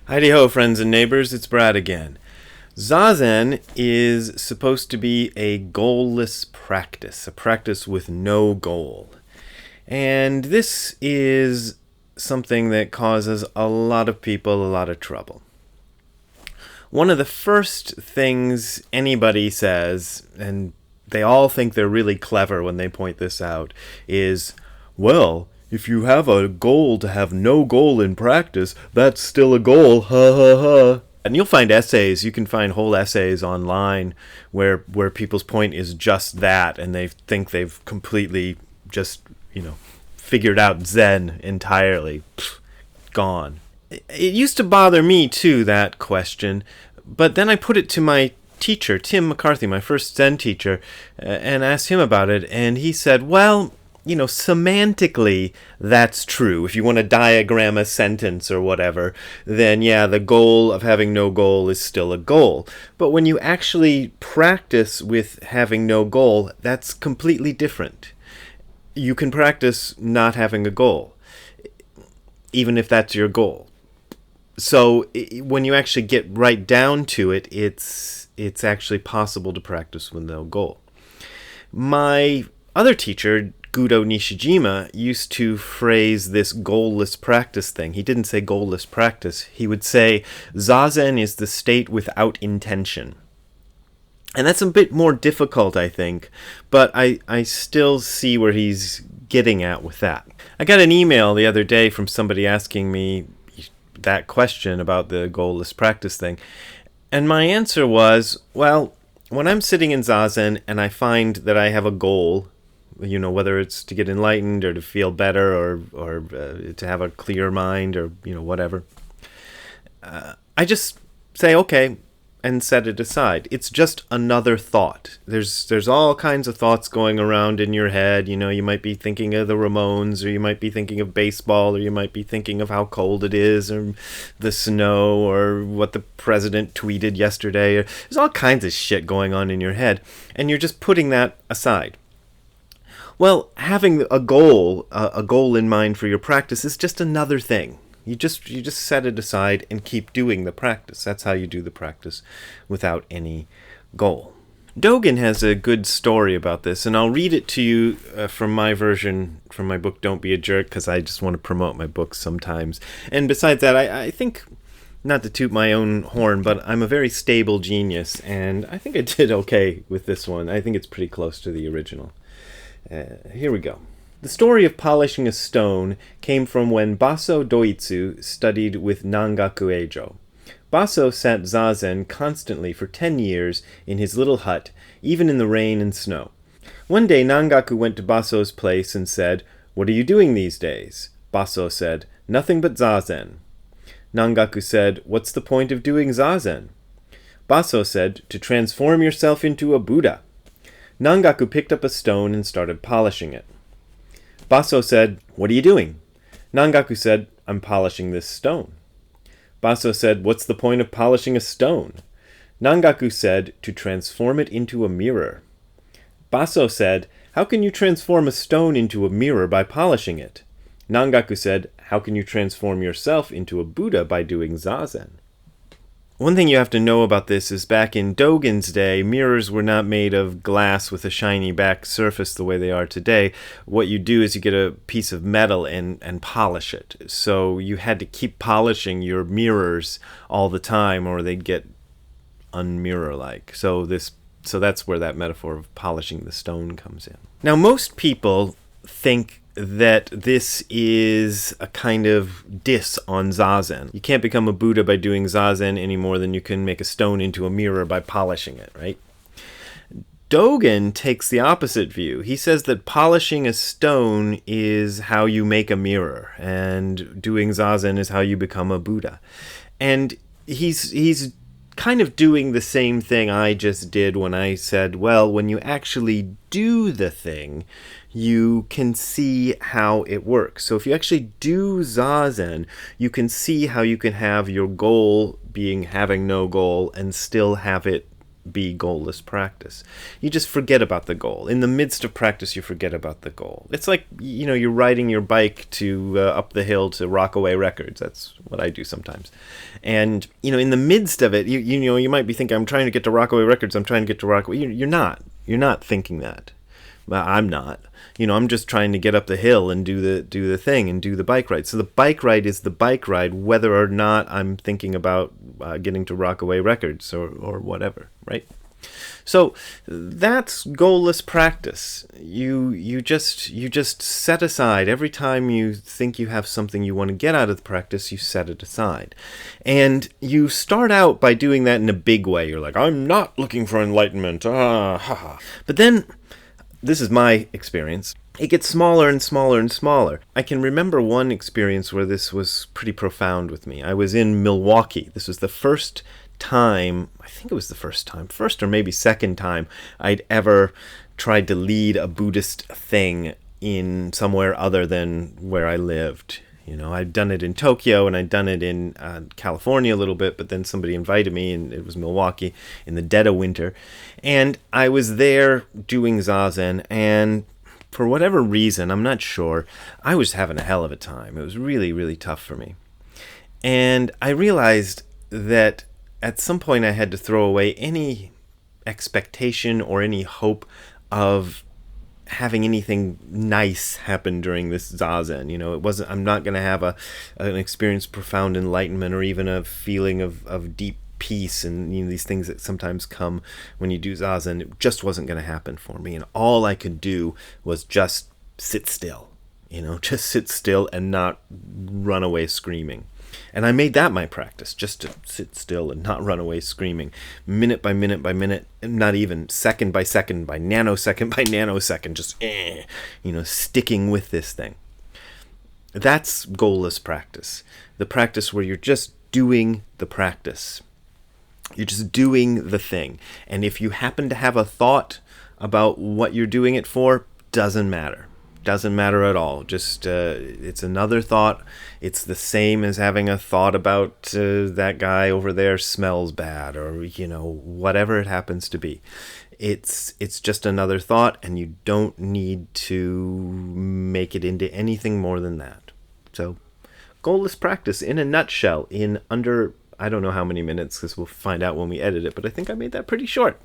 Heidi-ho, friends and neighbors, it's Brad again. Zazen is supposed to be a goalless practice, a practice with no goal. And this is something that causes a lot of people a lot of trouble. One of the first things anybody says, and they all think they're really clever when they point this out, is, well, if you have a goal to have no goal in practice, that's still a goal, ha ha ha. And you'll find essays, you can find whole essays online where people's point is just that, and they think they've completely just, figured out Zen entirely. Pfft, gone. It used to bother me too, that question, but then I put it to my teacher, Tim McCarthy, my first Zen teacher, and asked him about it, and he said, well, semantically, that's true. If you want to diagram a sentence or whatever, then yeah, the goal of having no goal is still a goal. But when you actually practice with having no goal, that's completely different. You can practice not having a goal, even if that's your goal. So when you actually get right down to it, it's actually possible to practice with no goal. My other teacher, Gudo Nishijima, used to phrase this goalless practice thing. He didn't say goalless practice. He would say, Zazen is the state without intention. And that's a bit more difficult, I think, but I still see where he's getting at with that. I got an email the other day from somebody asking me that question about the goalless practice thing. And my answer was, well, when I'm sitting in Zazen and I find that I have a goal, whether it's to get enlightened or to feel better or to have a clear mind or, whatever. I just say, okay, and set it aside. It's just another thought. There's all kinds of thoughts going around in your head. You might be thinking of the Ramones, or you might be thinking of baseball, or you might be thinking of how cold it is, or the snow, or what the president tweeted yesterday. There's all kinds of shit going on in your head, and you're just putting that aside. Well, having a goal in mind for your practice is just another thing. You just set it aside and keep doing the practice. That's how you do the practice without any goal. Dogen has a good story about this, and I'll read it to you from my version, from my book Don't Be a Jerk, because I just want to promote my books sometimes. And besides that, I think, not to toot my own horn, but I'm a very stable genius, and I think I did okay with this one. I think it's pretty close to the original. Here we go. The story of polishing a stone came from when Baso Doitsu studied with Nangaku Eijo. Baso sat zazen constantly for 10 years in his little hut, even in the rain and snow. One day Nangaku went to Baso's place and said, "What are you doing these days?" Baso said, "Nothing but zazen." Nangaku said, "What's the point of doing zazen?" Baso said, "To transform yourself into a Buddha." Nangaku picked up a stone and started polishing it. Baso said, "What are you doing?" Nangaku said, "I'm polishing this stone." Baso said, "What's the point of polishing a stone?" Nangaku said, "To transform it into a mirror." Baso said, "How can you transform a stone into a mirror by polishing it?" Nangaku said, "How can you transform yourself into a Buddha by doing zazen?" One thing you have to know about this is back in Dogen's day, mirrors were not made of glass with a shiny back surface the way they are today. What you do is you get a piece of metal and polish it. So you had to keep polishing your mirrors all the time or they'd get unmirror-like. So that's where that metaphor of polishing the stone comes in. Now, most people think that this is a kind of diss on zazen. You can't become a Buddha by doing zazen any more than you can make a stone into a mirror by polishing it, right? Dogen takes the opposite view. He says that polishing a stone is how you make a mirror, and doing zazen is how you become a Buddha. And he's kind of doing the same thing I just did when I said, well, when you actually do the thing, you can see how it works. So if you actually do zazen, you can see how you can have your goal being having no goal and still have it be goalless practice. You just forget about the goal. In the midst of practice, you forget about the goal. It's like, you're riding your bike to up the hill to Rockaway Records. That's what I do sometimes. And, in the midst of it, you might be thinking, I'm trying to get to Rockaway Records. I'm trying to get to Rockaway. You're not. You're not thinking that. Well, I'm not. I'm just trying to get up the hill and do the thing and do the bike ride. So the bike ride is the bike ride, whether or not I'm thinking about getting to Rockaway Records or whatever, right? So that's goalless practice. You just set aside every time you think you have something you want to get out of the practice, you set it aside. And you start out by doing that in a big way. You're like, I'm not looking for enlightenment. But then, this is my experience, it gets smaller and smaller and smaller. I can remember one experience where this was pretty profound with me. I was in Milwaukee. This was the first time, I think it was the first or maybe second time I'd ever tried to lead a Buddhist thing in somewhere other than where I lived. I'd done it in Tokyo and I'd done it in California a little bit, but then somebody invited me, and it was Milwaukee in the dead of winter. And I was there doing Zazen, and for whatever reason, I'm not sure, I was having a hell of a time. It was really, really tough for me. And I realized that at some point I had to throw away any expectation or any hope of having anything nice happen during this Zazen. I'm not going to have an experience of profound enlightenment or even a feeling of deep peace and these things that sometimes come when you do Zazen. It just wasn't going to happen for me. And all I could do was just sit still, just sit still and not run away screaming. And I made that my practice, just to sit still and not run away screaming, minute by minute by minute, not even second by second, by nanosecond by nanosecond, just, sticking with this thing. That's goalless practice. The practice where you're just doing the practice. You're just doing the thing. And if you happen to have a thought about what you're doing it for, doesn't matter. Doesn't matter at all. Just it's another thought. It's the same as having a thought about that guy over there smells bad, or whatever it happens to be. It's just another thought, and you don't need to make it into anything more than that. So, goalless practice in a nutshell, in under, I don't know how many minutes, because we'll find out when we edit it, but I think I made that pretty short.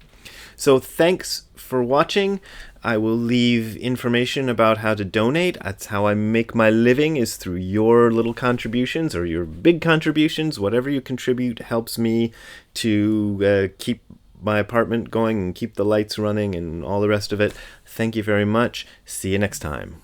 So thanks for watching. I will leave information about how to donate. That's how I make my living, is through your little contributions or your big contributions. Whatever you contribute helps me to keep my apartment going and keep the lights running and all the rest of it. Thank you very much. See you next time.